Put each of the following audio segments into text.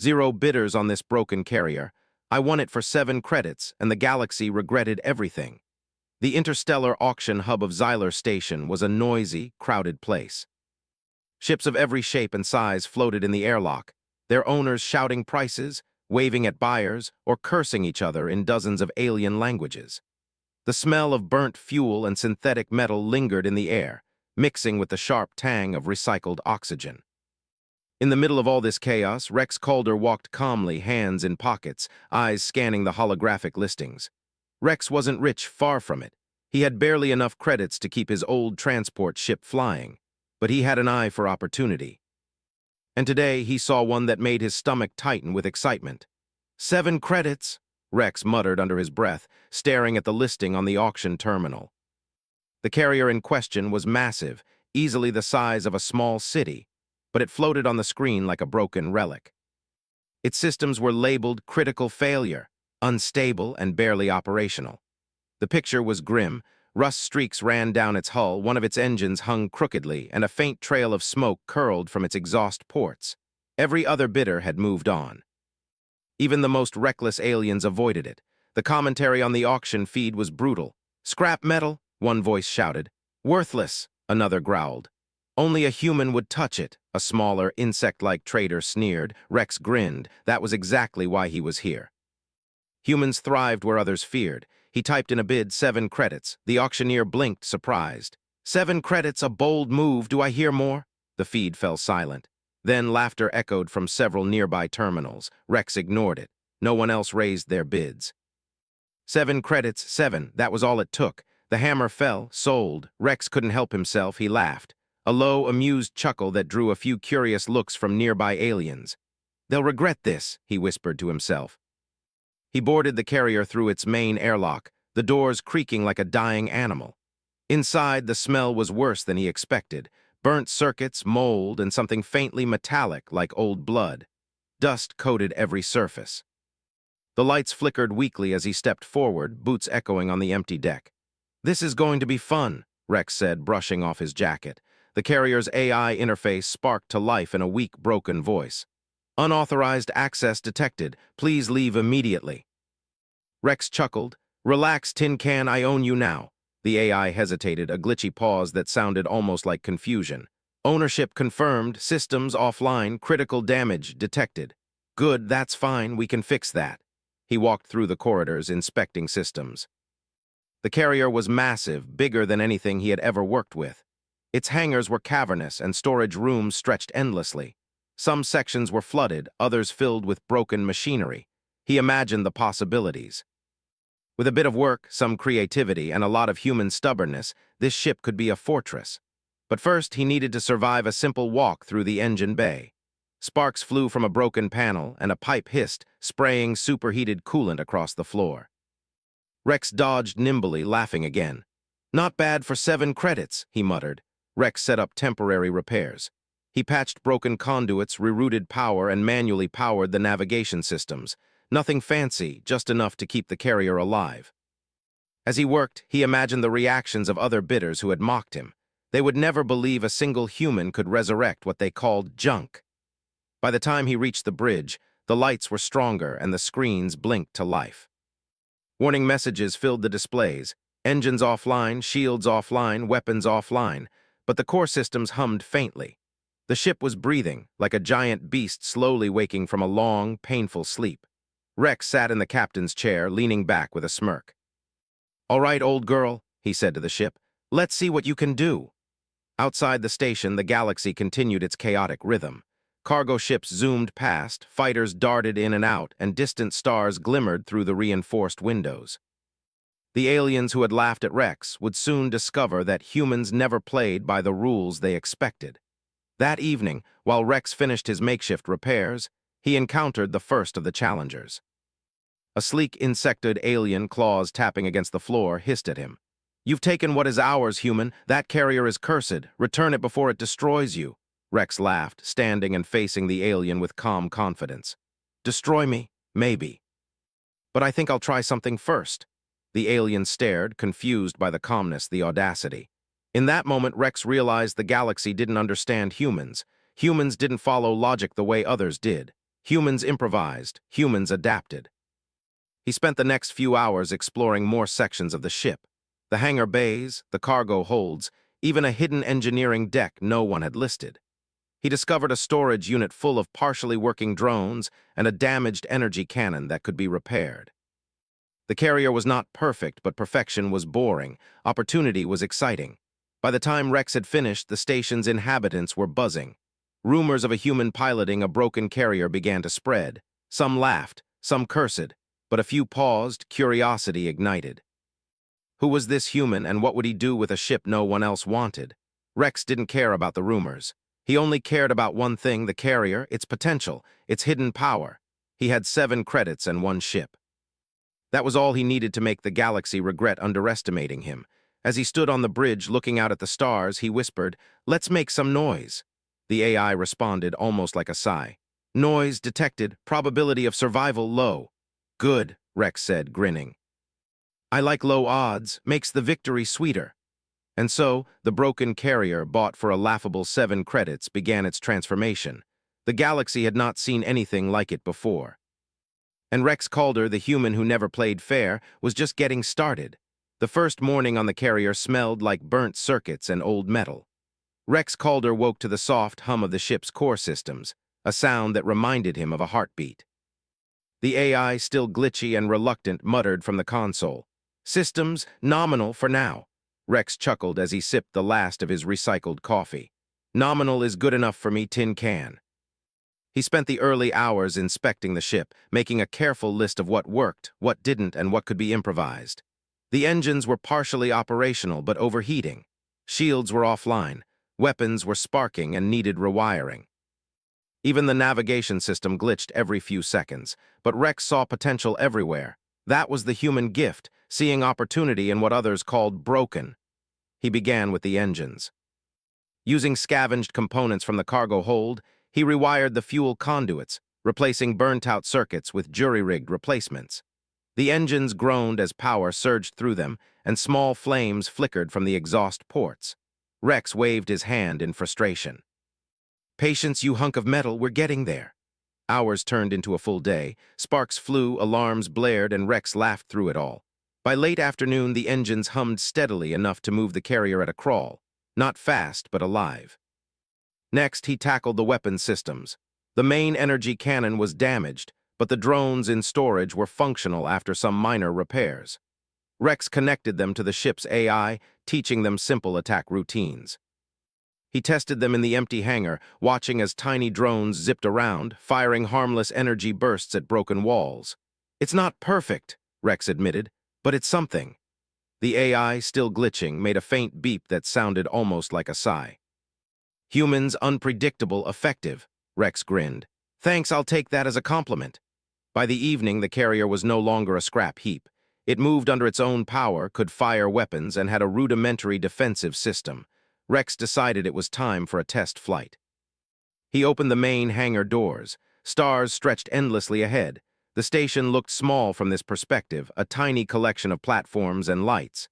0 bidders on this broken carrier. I won it for 7 credits, and the galaxy regretted everything. The interstellar auction hub of Xyler Station was a noisy, crowded place. Ships of every shape and size floated in the airlock, their owners shouting prices, waving at buyers, or cursing each other in dozens of alien languages. The smell of burnt fuel and synthetic metal lingered in the air, mixing with the sharp tang of recycled oxygen. In the middle of all this chaos, Rex Calder walked calmly, hands in pockets, eyes scanning the holographic listings. Rex wasn't rich, far from it. He had barely enough credits to keep his old transport ship flying, but he had an eye for opportunity. And today he saw one that made his stomach tighten with excitement. 7 credits, Rex muttered under his breath, staring at the listing on the auction terminal. The carrier in question was massive, easily the size of a small city, but it floated on the screen like a broken relic. Its systems were labeled critical failure, unstable and barely operational. The picture was grim. Rust streaks ran down its hull, one of its engines hung crookedly, and a faint trail of smoke curled from its exhaust ports. Every other bidder had moved on. Even the most reckless aliens avoided it. The commentary on the auction feed was brutal. "Scrap metal," one voice shouted. "Worthless," another growled. "Only a human would touch it," a smaller, insect-like trader sneered. Rex grinned. That was exactly why he was here. Humans thrived where others feared. He typed in a bid, 7 credits. The auctioneer blinked, surprised. 7 credits, a bold move. Do I hear more? The feed fell silent. Then laughter echoed from several nearby terminals. Rex ignored it. No one else raised their bids. 7 credits, 7. That was all it took. The hammer fell, sold. Rex couldn't help himself. He laughed. A low, amused chuckle that drew a few curious looks from nearby aliens. "They'll regret this," he whispered to himself. He boarded the carrier through its main airlock, the doors creaking like a dying animal. Inside, the smell was worse than he expected. Burnt circuits, mold, and something faintly metallic like old blood. Dust coated every surface. The lights flickered weakly as he stepped forward, boots echoing on the empty deck. "This is going to be fun," Rex said, brushing off his jacket. The carrier's AI interface sparked to life in a weak, broken voice. "Unauthorized access detected. Please leave immediately." Rex chuckled. "Relax, Tin Can, I own you now." The AI hesitated, a glitchy pause that sounded almost like confusion. "Ownership confirmed, systems offline, critical damage detected." "Good, that's fine, we can fix that." He walked through the corridors, inspecting systems. The carrier was massive, bigger than anything he had ever worked with. Its hangars were cavernous and storage rooms stretched endlessly. Some sections were flooded, others filled with broken machinery. He imagined the possibilities. With a bit of work, some creativity, and a lot of human stubbornness, this ship could be a fortress. But first, he needed to survive a simple walk through the engine bay. Sparks flew from a broken panel, and a pipe hissed, spraying superheated coolant across the floor. Rex dodged nimbly, laughing again. "Not bad for 7 credits," he muttered. Rex set up temporary repairs. He patched broken conduits, rerouted power, and manually powered the navigation systems. Nothing fancy, just enough to keep the carrier alive. As he worked, he imagined the reactions of other bidders who had mocked him. They would never believe a single human could resurrect what they called junk. By the time he reached the bridge, the lights were stronger and the screens blinked to life. Warning messages filled the displays. Engines offline, shields offline, weapons offline. But the core systems hummed faintly. The ship was breathing, like a giant beast slowly waking from a long, painful sleep. Rex sat in the captain's chair, leaning back with a smirk. "All right, old girl," he said to the ship. "Let's see what you can do." Outside the station, the galaxy continued its chaotic rhythm. Cargo ships zoomed past, fighters darted in and out, and distant stars glimmered through the reinforced windows. The aliens who had laughed at Rex would soon discover that humans never played by the rules they expected. That evening, while Rex finished his makeshift repairs, he encountered the first of the challengers. A sleek, insectoid alien, claws tapping against the floor, hissed at him. "You've taken what is ours, human. That carrier is cursed. Return it before it destroys you." Rex laughed, standing and facing the alien with calm confidence. "Destroy me? Maybe. But I think I'll try something first." The alien stared, confused by the calmness, the audacity. In that moment, Rex realized the galaxy didn't understand humans. Humans didn't follow logic the way others did. Humans improvised, humans adapted. He spent the next few hours exploring more sections of the ship. The hangar bays, the cargo holds, even a hidden engineering deck no one had listed. He discovered a storage unit full of partially working drones and a damaged energy cannon that could be repaired. The carrier was not perfect, but perfection was boring. Opportunity was exciting. By the time Rex had finished, the station's inhabitants were buzzing. Rumors of a human piloting a broken carrier began to spread. Some laughed, some cursed, but a few paused, curiosity ignited. Who was this human, and what would he do with a ship no one else wanted? Rex didn't care about the rumors. He only cared about one thing: the carrier, its potential, its hidden power. He had 7 credits and 1 ship. That was all he needed to make the galaxy regret underestimating him. As he stood on the bridge looking out at the stars, he whispered, "Let's make some noise." The AI responded almost like a sigh. "Noise detected, probability of survival low." "Good," Rex said, grinning. "I like low odds, makes the victory sweeter." And so, the broken carrier, bought for a laughable 7 credits, began its transformation. The galaxy had not seen anything like it before. And Rex Calder, the human who never played fair, was just getting started. The first morning on the carrier smelled like burnt circuits and old metal. Rex Calder woke to the soft hum of the ship's core systems, a sound that reminded him of a heartbeat. The AI, still glitchy and reluctant, muttered from the console, "Systems nominal for now." Rex chuckled as he sipped the last of his recycled coffee. "Nominal is good enough for me, tin can." He spent the early hours inspecting the ship, making a careful list of what worked, what didn't, and what could be improvised. The engines were partially operational but overheating. Shields were offline. Weapons were sparking and needed rewiring. Even the navigation system glitched every few seconds, but Rex saw potential everywhere. That was the human gift, seeing opportunity in what others called broken. He began with the engines. Using scavenged components from the cargo hold, he rewired the fuel conduits, replacing burnt-out circuits with jury-rigged replacements. The engines groaned as power surged through them, and small flames flickered from the exhaust ports. Rex waved his hand in frustration. "Patience, you hunk of metal, we're getting there." Hours turned into a full day. Sparks flew, alarms blared, and Rex laughed through it all. By late afternoon, the engines hummed steadily enough to move the carrier at a crawl. Not fast, but alive. Next, he tackled the weapons systems. The main energy cannon was damaged, but the drones in storage were functional after some minor repairs. Rex connected them to the ship's AI, teaching them simple attack routines. He tested them in the empty hangar, watching as tiny drones zipped around, firing harmless energy bursts at broken walls. "It's not perfect," Rex admitted, "but it's something." The AI, still glitching, made a faint beep that sounded almost like a sigh. "Humans unpredictable, effective," Rex grinned. "Thanks, I'll take that as a compliment." By the evening, the carrier was no longer a scrap heap. It moved under its own power, could fire weapons, and had a rudimentary defensive system. Rex decided it was time for a test flight. He opened the main hangar doors. Stars stretched endlessly ahead. The station looked small from this perspective, a tiny collection of platforms and lights.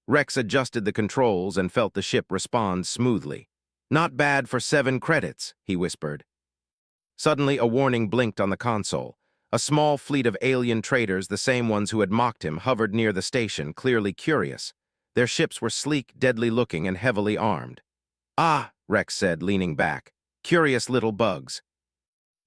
Rex adjusted the controls and felt the ship respond smoothly. "Not bad for 7 credits," he whispered. Suddenly, a warning blinked on the console. A small fleet of alien traders, the same ones who had mocked him, hovered near the station, clearly curious. Their ships were sleek, deadly-looking, and heavily armed. "Ah," Rex said, leaning back. "Curious little bugs.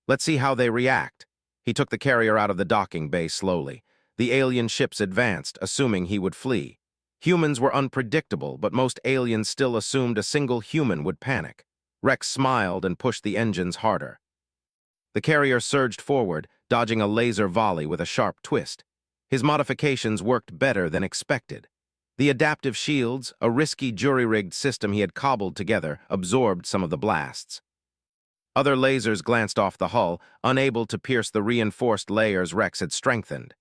Let's see how they react." He took the carrier out of the docking bay slowly. The alien ships advanced, assuming he would flee. Humans were unpredictable, but most aliens still assumed a single human would panic. Rex smiled and pushed the engines harder. The carrier surged forward, dodging a laser volley with a sharp twist. His modifications worked better than expected. The adaptive shields, a risky jury-rigged system he had cobbled together, absorbed some of the blasts. Other lasers glanced off the hull, unable to pierce the reinforced layers Rex had strengthened.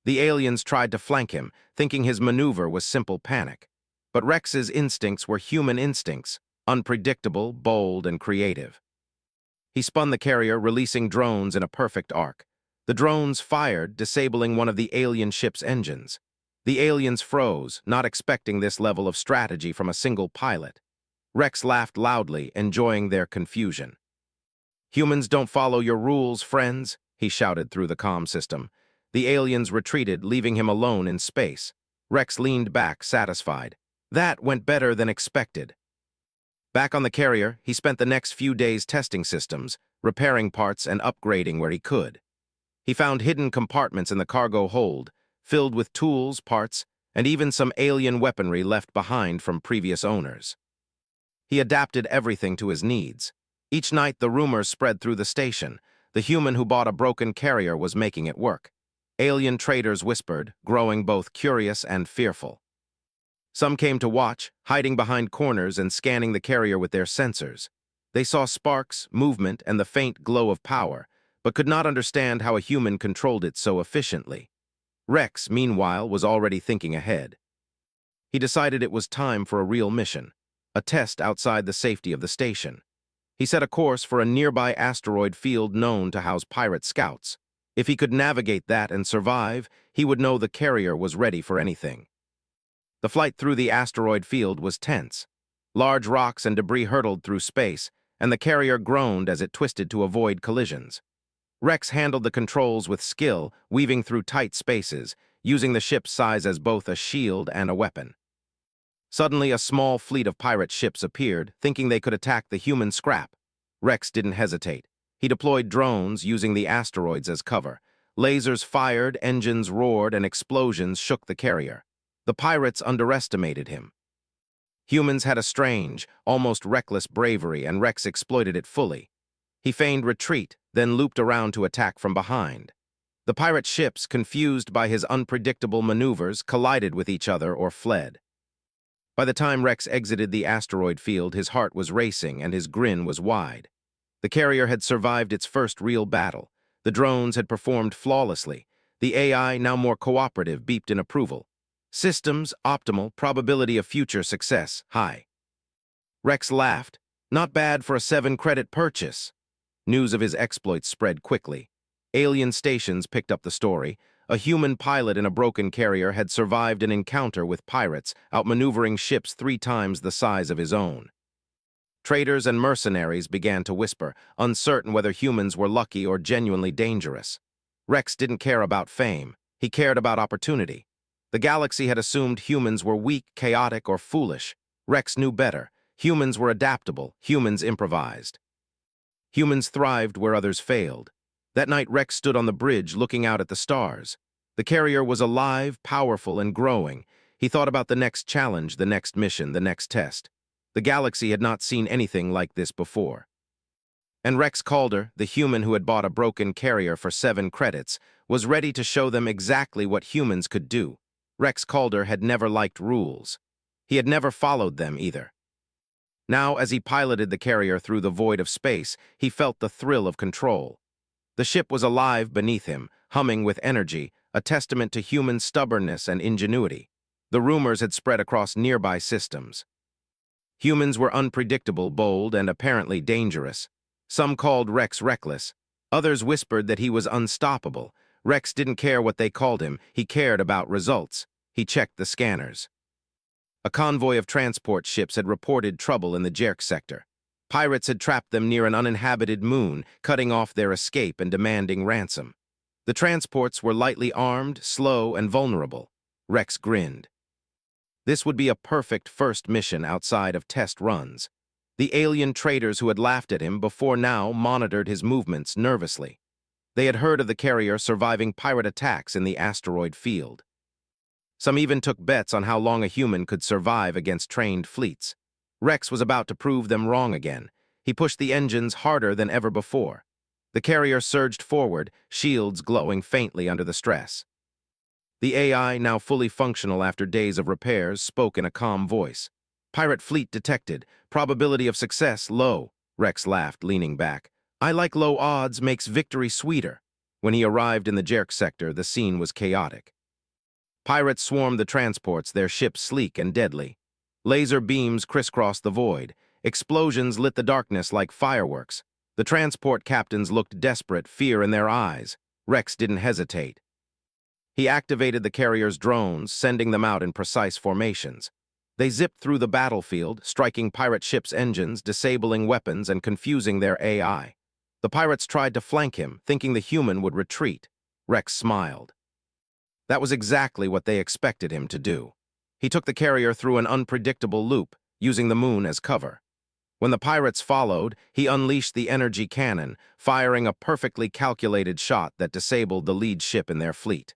The aliens tried to flank him, thinking his maneuver was simple panic. But Rex's instincts were human instincts, unpredictable, bold, and creative. He spun the carrier, releasing drones in a perfect arc. The drones fired, disabling one of the alien ship's engines. The aliens froze, not expecting this level of strategy from a single pilot. Rex laughed loudly, enjoying their confusion. "Humans don't follow your rules, friends," he shouted through the comm system. The aliens retreated, leaving him alone in space. Rex leaned back, satisfied. That went better than expected. Back on the carrier, he spent the next few days testing systems, repairing parts and upgrading where he could. He found hidden compartments in the cargo hold, filled with tools, parts, and even some alien weaponry left behind from previous owners. He adapted everything to his needs. Each night, the rumors spread through the station. The human who bought a broken carrier was making it work. Alien traders whispered, growing both curious and fearful. Some came to watch, hiding behind corners and scanning the carrier with their sensors. They saw sparks, movement, and the faint glow of power, but could not understand how a human controlled it so efficiently. Rex, meanwhile, was already thinking ahead. He decided it was time for a real mission, a test outside the safety of the station. He set a course for a nearby asteroid field known to house pirate scouts. If he could navigate that and survive, he would know the carrier was ready for anything. The flight through the asteroid field was tense. Large rocks and debris hurtled through space, and the carrier groaned as it twisted to avoid collisions. Rex handled the controls with skill, weaving through tight spaces, using the ship's size as both a shield and a weapon. Suddenly, a small fleet of pirate ships appeared, thinking they could attack the human scrap. Rex didn't hesitate. He deployed drones, using the asteroids as cover. Lasers fired, engines roared, and explosions shook the carrier. The pirates underestimated him. Humans had a strange, almost reckless bravery, and Rex exploited it fully. He feigned retreat, then looped around to attack from behind. The pirate ships, confused by his unpredictable maneuvers, collided with each other or fled. By the time Rex exited the asteroid field, his heart was racing and his grin was wide. The carrier had survived its first real battle. The drones had performed flawlessly. The AI, now more cooperative, beeped in approval. Systems, optimal, probability of future success, high. Rex laughed. Not bad for a 7-credit purchase. News of his exploits spread quickly. Alien stations picked up the story. A human pilot in a broken carrier had survived an encounter with pirates, outmaneuvering ships 3 times the size of his own. Traders and mercenaries began to whisper, uncertain whether humans were lucky or genuinely dangerous. Rex didn't care about fame. He cared about opportunity. The galaxy had assumed humans were weak, chaotic, or foolish. Rex knew better. Humans were adaptable. Humans improvised. Humans thrived where others failed. That night, Rex stood on the bridge looking out at the stars. The carrier was alive, powerful, and growing. He thought about the next challenge, the next mission, the next test. The galaxy had not seen anything like this before. And Rex Calder, the human who had bought a broken carrier for 7 credits, was ready to show them exactly what humans could do. Rex Calder had never liked rules. He had never followed them either. Now, as he piloted the carrier through the void of space, he felt the thrill of control. The ship was alive beneath him, humming with energy, a testament to human stubbornness and ingenuity. The rumors had spread across nearby systems. Humans were unpredictable, bold, and apparently dangerous. Some called Rex reckless. Others whispered that he was unstoppable. Rex didn't care what they called him. He cared about results. He checked the scanners. A convoy of transport ships had reported trouble in the Jerk sector. Pirates had trapped them near an uninhabited moon, cutting off their escape and demanding ransom. The transports were lightly armed, slow, and vulnerable. Rex grinned. This would be a perfect first mission outside of test runs. The alien traders who had laughed at him before now monitored his movements nervously. They had heard of the carrier surviving pirate attacks in the asteroid field. Some even took bets on how long a human could survive against trained fleets. Rex was about to prove them wrong again. He pushed the engines harder than ever before. The carrier surged forward, shields glowing faintly under the stress. The AI, now fully functional after days of repairs, spoke in a calm voice. "Pirate fleet detected. Probability of success low." Rex laughed, leaning back. "I like low odds, makes victory sweeter." When he arrived in the Jerk sector, the scene was chaotic. Pirates swarmed the transports, their ships sleek and deadly. Laser beams crisscrossed the void. Explosions lit the darkness like fireworks. The transport captains looked desperate, fear in their eyes. Rex didn't hesitate. He activated the carrier's drones, sending them out in precise formations. They zipped through the battlefield, striking pirate ships' engines, disabling weapons, and confusing their AI. The pirates tried to flank him, thinking the human would retreat. Rex smiled. That was exactly what they expected him to do. He took the carrier through an unpredictable loop, using the moon as cover. When the pirates followed, he unleashed the energy cannon, firing a perfectly calculated shot that disabled the lead ship in their fleet.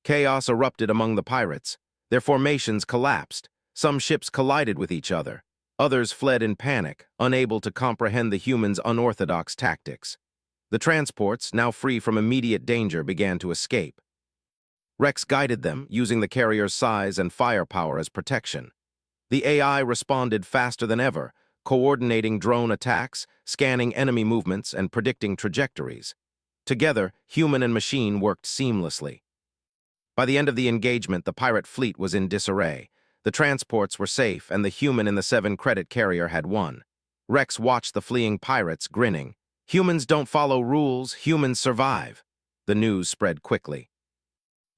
Chaos erupted among the pirates. Their formations collapsed. Some ships collided with each other. Others fled in panic, unable to comprehend the humans' unorthodox tactics. The transports, now free from immediate danger, began to escape. Rex guided them, using the carrier's size and firepower as protection. The AI responded faster than ever, coordinating drone attacks, scanning enemy movements, and predicting trajectories. Together, human and machine worked seamlessly. By the end of the engagement, the pirate fleet was in disarray. The transports were safe, and the human in the 7-credit carrier had won. Rex watched the fleeing pirates, grinning. Humans don't follow rules, humans survive. The news spread quickly.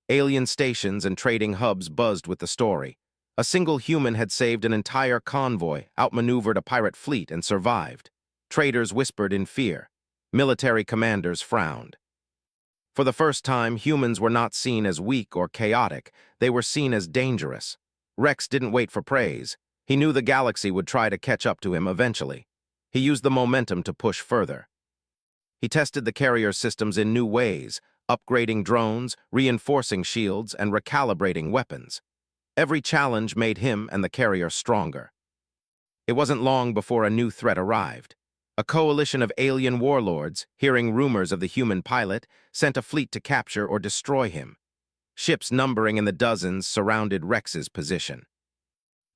Alien stations and trading hubs buzzed with the story. A single human had saved an entire convoy, outmaneuvered a pirate fleet, and survived. Traders whispered in fear. Military commanders frowned. For the first time, humans were not seen as weak or chaotic. They were seen as dangerous. Rex didn't wait for praise. He knew the galaxy would try to catch up to him eventually. He used the momentum to push further. He tested the carrier's systems in new ways, upgrading drones, reinforcing shields, and recalibrating weapons. Every challenge made him and the carrier stronger. It wasn't long before a new threat arrived. A coalition of alien warlords, hearing rumors of the human pilot, sent a fleet to capture or destroy him. Ships numbering in the dozens surrounded Rex's position.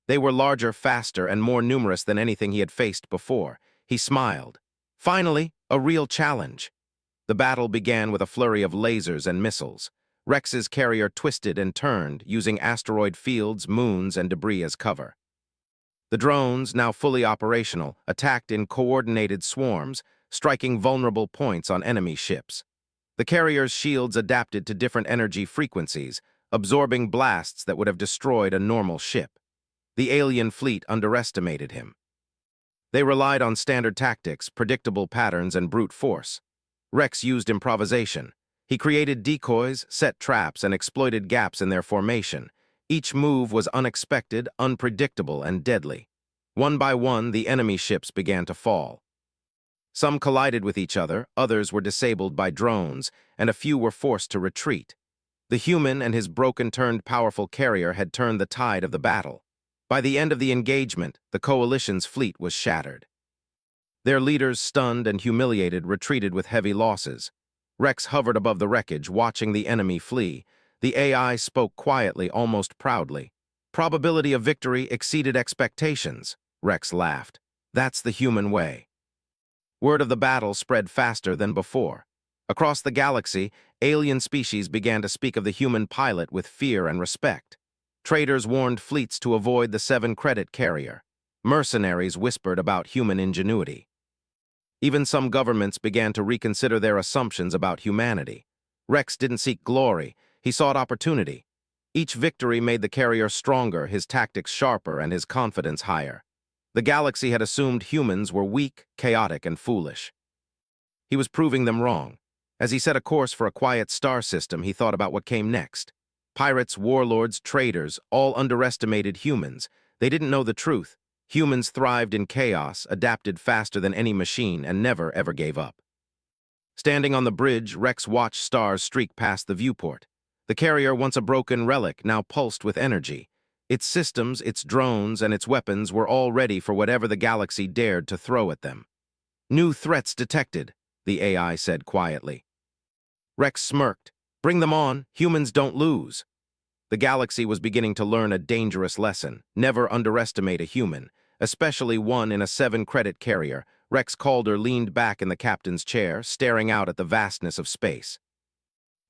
They were larger, faster, and more numerous than anything he had faced before. He smiled. Finally, a real challenge. The battle began with a flurry of lasers and missiles. Rex's carrier twisted and turned, using asteroid fields, moons, and debris as cover. The drones, now fully operational, attacked in coordinated swarms, striking vulnerable points on enemy ships. The carrier's shields adapted to different energy frequencies, absorbing blasts that would have destroyed a normal ship. The alien fleet underestimated him. They relied on standard tactics, predictable patterns, and brute force. Rex used improvisation. He created decoys, set traps, and exploited gaps in their formation. Each move was unexpected, unpredictable, and deadly. One by one, the enemy ships began to fall. Some collided with each other, others were disabled by drones, and a few were forced to retreat. The human and his broken-turned powerful carrier had turned the tide of the battle. By the end of the engagement, the coalition's fleet was shattered. Their leaders, stunned and humiliated, retreated with heavy losses. Rex hovered above the wreckage, watching the enemy flee. The AI spoke quietly, almost proudly. Probability of victory exceeded expectations. Rex laughed. That's the human way. Word of the battle spread faster than before. Across the galaxy, alien species began to speak of the human pilot with fear and respect. Traders warned fleets to avoid the 7-credit carrier. Mercenaries whispered about human ingenuity. Even some governments began to reconsider their assumptions about humanity. Rex didn't seek glory, he sought opportunity. Each victory made the carrier stronger, his tactics sharper, and his confidence higher. The galaxy had assumed humans were weak, chaotic, and foolish. He was proving them wrong. As he set a course for a quiet star system, he thought about what came next. Pirates, warlords, traders, all underestimated humans. They didn't know the truth. Humans thrived in chaos, adapted faster than any machine, and never, ever gave up. Standing on the bridge, Rex watched stars streak past the viewport. The carrier, once a broken relic, now pulsed with energy. Its systems, its drones, and its weapons were all ready for whatever the galaxy dared to throw at them. New threats detected, the AI said quietly. Rex smirked. Bring them on, humans don't lose. The galaxy was beginning to learn a dangerous lesson. Never underestimate a human, especially one in a 7-credit carrier. Rex Calder leaned back in the captain's chair, staring out at the vastness of space.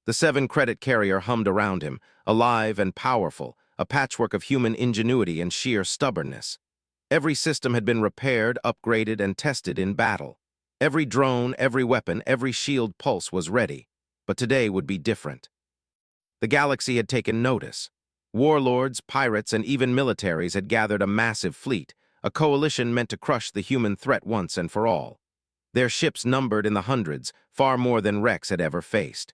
The 7-credit carrier hummed around him, alive and powerful, a patchwork of human ingenuity and sheer stubbornness. Every system had been repaired, upgraded, and tested in battle. Every drone, every weapon, every shield pulse was ready. But today would be different. The galaxy had taken notice. Warlords, pirates, and even militaries had gathered a massive fleet, a coalition meant to crush the human threat once and for all. Their ships numbered in the hundreds, far more than Rex had ever faced.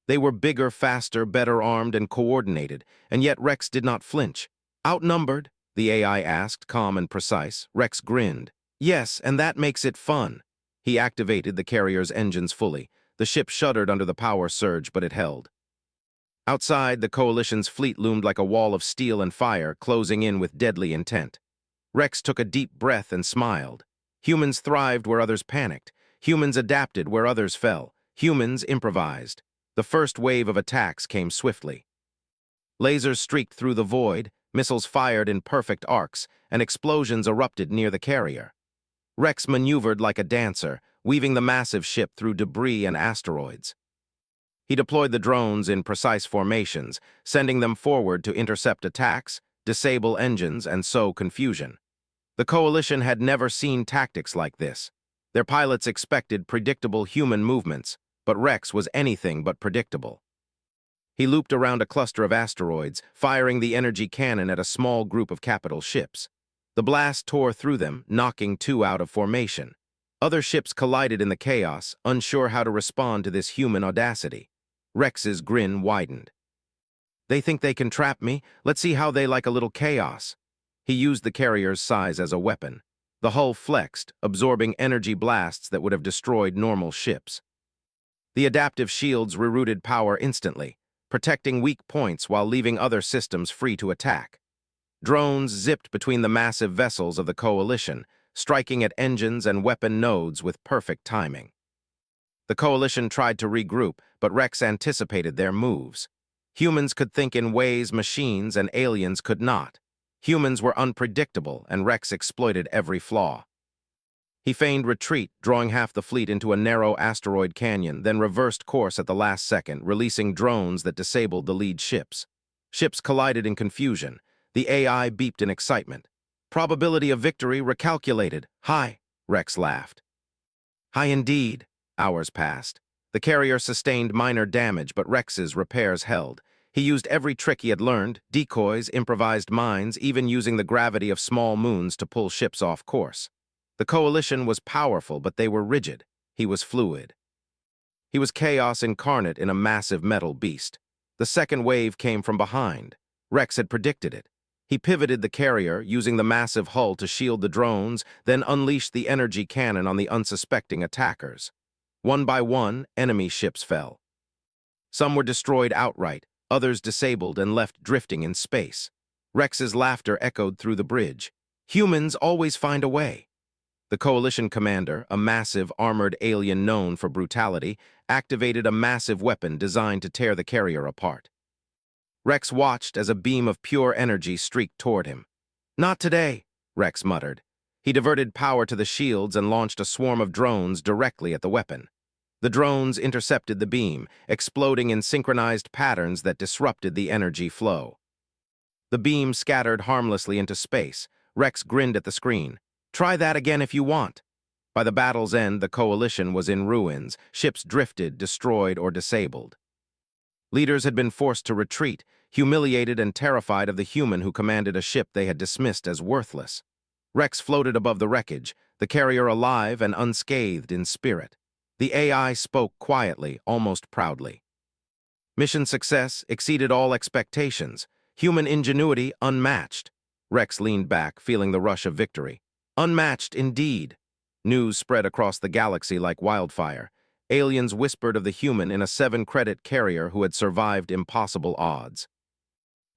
They were bigger, faster, better armed, and coordinated, and yet Rex did not flinch. Outnumbered? The AI asked, calm and precise. Rex grinned. Yes, and that makes it fun. He activated the carrier's engines fully. The ship shuddered under the power surge, but it held. Outside, the Coalition's fleet loomed like a wall of steel and fire, closing in with deadly intent. Rex took a deep breath and smiled. Humans thrived where others panicked. Humans adapted where others fell. Humans improvised. The first wave of attacks came swiftly. Lasers streaked through the void, missiles fired in perfect arcs, and explosions erupted near the carrier. Rex maneuvered like a dancer, weaving the massive ship through debris and asteroids. He deployed the drones in precise formations, sending them forward to intercept attacks, disable engines, and sow confusion. The Coalition had never seen tactics like this. Their pilots expected predictable human movements, but Rex was anything but predictable. He looped around a cluster of asteroids, firing the energy cannon at a small group of capital ships. The blast tore through them, knocking two out of formation. Other ships collided in the chaos, unsure how to respond to this human audacity. Rex's grin widened. They think they can trap me. Let's see how they like a little chaos. He used the carrier's size as a weapon. The hull flexed, absorbing energy blasts that would have destroyed normal ships. The adaptive shields rerouted power instantly, protecting weak points while leaving other systems free to attack. Drones zipped between the massive vessels of the Coalition, striking at engines and weapon nodes with perfect timing. The Coalition tried to regroup, but Rex anticipated their moves. Humans could think in ways machines and aliens could not. Humans were unpredictable, and Rex exploited every flaw. He feigned retreat, drawing half the fleet into a narrow asteroid canyon, then reversed course at the last second, releasing drones that disabled the lead ships. Ships collided in confusion. The AI beeped in excitement. Probability of victory recalculated. High, Rex laughed. High indeed. Hours passed. The carrier sustained minor damage, but Rex's repairs held. He used every trick he had learned, decoys, improvised mines, even using the gravity of small moons to pull ships off course. The Coalition was powerful, but they were rigid. He was fluid. He was chaos incarnate in a massive metal beast. The second wave came from behind. Rex had predicted it. He pivoted the carrier, using the massive hull to shield the drones, then unleashed the energy cannon on the unsuspecting attackers. One by one, enemy ships fell. Some were destroyed outright, others disabled and left drifting in space. Rex's laughter echoed through the bridge. Humans always find a way. The Coalition commander, a massive, armored alien known for brutality, activated a massive weapon designed to tear the carrier apart. Rex watched as a beam of pure energy streaked toward him. Not today, Rex muttered. He diverted power to the shields and launched a swarm of drones directly at the weapon. The drones intercepted the beam, exploding in synchronized patterns that disrupted the energy flow. The beam scattered harmlessly into space. Rex grinned at the screen. Try that again if you want. By the battle's end, the Coalition was in ruins. Ships drifted, destroyed, or disabled. Leaders had been forced to retreat, humiliated and terrified of the human who commanded a ship they had dismissed as worthless. Rex floated above the wreckage, the carrier alive and unscathed in spirit. The AI spoke quietly, almost proudly. Mission success exceeded all expectations. Human ingenuity unmatched. Rex leaned back, feeling the rush of victory. Unmatched indeed. News spread across the galaxy like wildfire. Aliens whispered of the human in a 7-credit carrier who had survived impossible odds.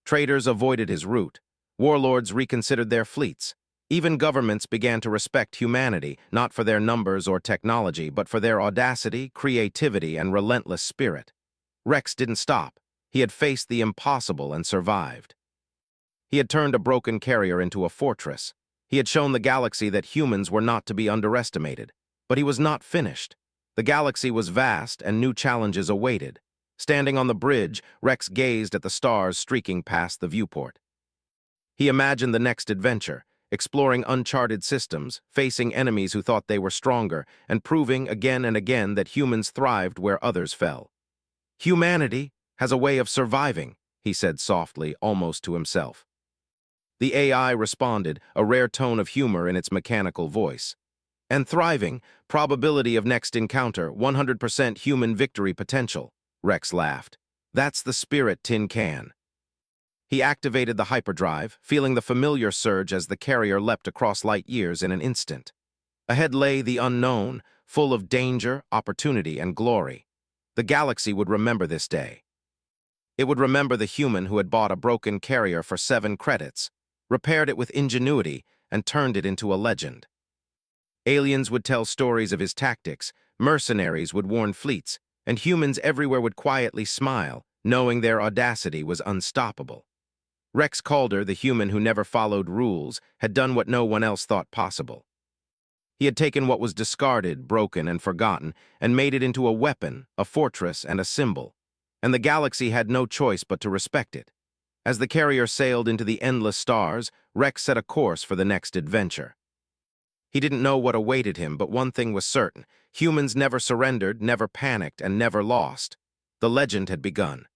Traders avoided his route. Warlords reconsidered their fleets. Even governments began to respect humanity, not for their numbers or technology, but for their audacity, creativity, and relentless spirit. Rex didn't stop. He had faced the impossible and survived. He had turned a broken carrier into a fortress. He had shown the galaxy that humans were not to be underestimated. But he was not finished. The galaxy was vast, and new challenges awaited. Standing on the bridge, Rex gazed at the stars streaking past the viewport. He imagined the next adventure, exploring uncharted systems, facing enemies who thought they were stronger, and proving again and again that humans thrived where others fell. Humanity has a way of surviving, he said softly, almost to himself. The AI responded, a rare tone of humor in its mechanical voice. And thriving, probability of next encounter, 100% human victory potential, Rex laughed. That's the spirit, Tin Can. He activated the hyperdrive, feeling the familiar surge as the carrier leapt across light years in an instant. Ahead lay the unknown, full of danger, opportunity, and glory. The galaxy would remember this day. It would remember the human who had bought a broken carrier for 7 credits, repaired it with ingenuity, and turned it into a legend. Aliens would tell stories of his tactics, mercenaries would warn fleets, and humans everywhere would quietly smile, knowing their audacity was unstoppable. Rex Calder, the human who never followed rules, had done what no one else thought possible. He had taken what was discarded, broken, and forgotten, and made it into a weapon, a fortress, and a symbol. And the galaxy had no choice but to respect it. As the carrier sailed into the endless stars, Rex set a course for the next adventure. He didn't know what awaited him, but one thing was certain. Humans never surrendered, never panicked, and never lost. The legend had begun.